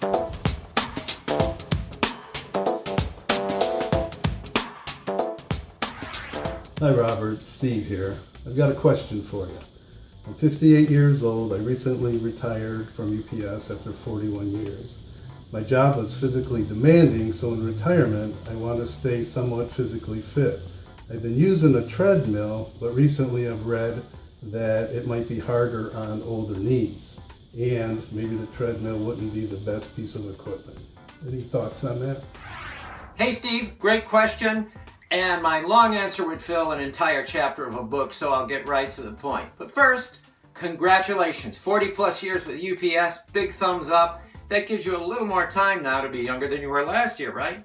Hi Robert, Steve here. I've got a question for you. I'm 58 years old. I recently retired from UPS after 41 years. My job was physically demanding, so in retirement I want to stay somewhat physically fit. I've been using a treadmill, but recently I've read that it might be harder on older knees, and maybe the treadmill wouldn't be the best piece of equipment. Any thoughts on that? Hey Steve, great question. And my long answer would fill an entire chapter of a book, so I'll get right to the point. But first, congratulations. 40 plus years with UPS, big thumbs up. That gives you a little more time now to be younger than you were last year, right?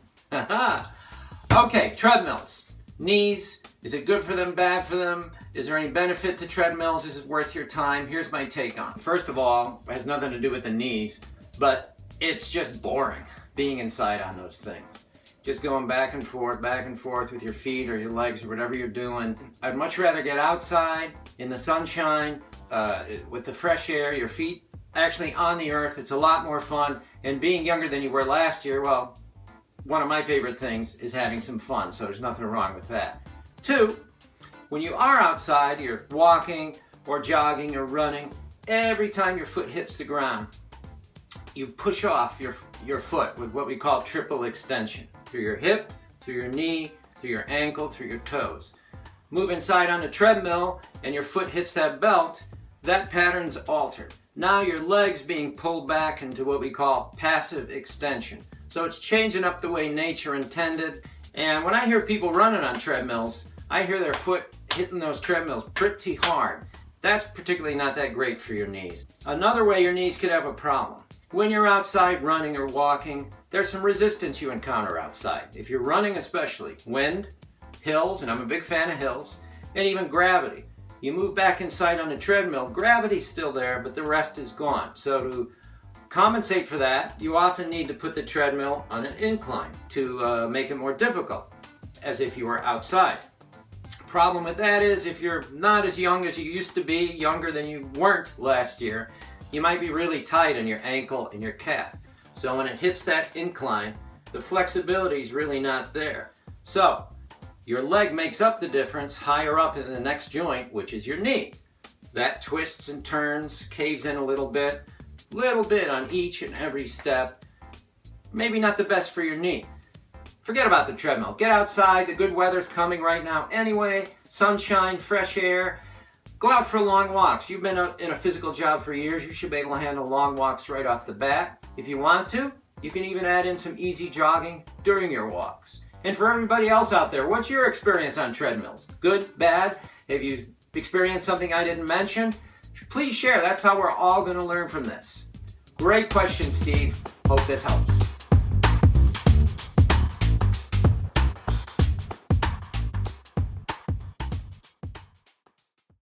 Okay, treadmills. Knees, is it good for them, bad for them? Is there any benefit to treadmills? Is it worth your time? Here's my take on it. First of all, it has nothing to do with the knees, but it's just boring being inside on those things. Just going back and forth with your feet or your legs or whatever you're doing. I'd much rather get outside in the sunshine with the fresh air, your feet actually on the earth. It's a lot more fun. And being younger than you were last year, well, one of my favorite things is having some fun, so there's nothing wrong with that. Two, when you are outside, you're walking or jogging or running, every time your foot hits the ground, you push off your foot with what we call triple extension. Through your hip, through your knee, through your ankle, through your toes. Move inside on the treadmill and your foot hits that belt, that pattern's altered. Now your leg's being pulled back into what we call passive extension. So it's changing up the way nature intended. And when I hear people running on treadmills, I hear their foot hitting those treadmills pretty hard. That's particularly not that great for your knees. Another way your knees could have a problem. When you're outside running or walking, there's some resistance you encounter outside. If you're running especially, wind, hills, and I'm a big fan of hills, and even gravity. You move back inside on the treadmill, gravity's still there, but the rest is gone. So to compensate for that, you often need to put the treadmill on an incline to make it more difficult, as if you were outside. Problem with that is if you're not as young as you used to be, younger than you weren't last year, you might be really tight on your ankle and your calf. So when it hits that incline, the flexibility is really not there. So your leg makes up the difference higher up in the next joint, which is your knee. That twists and turns, caves in a little bit on each and every step. Maybe not the best for your knee. Forget about the treadmill. Get outside. The good weather's coming right now anyway. Sunshine, fresh air. Go out for long walks. You've been in a physical job for years. You should be able to handle long walks right off the bat. If you want to, you can even add in some easy jogging during your walks. And for everybody else out there, what's your experience on treadmills? Good, bad? Have you experienced something I didn't mention? Please share. That's how we're all going to learn from this. Great question, Steve. Hope this helps.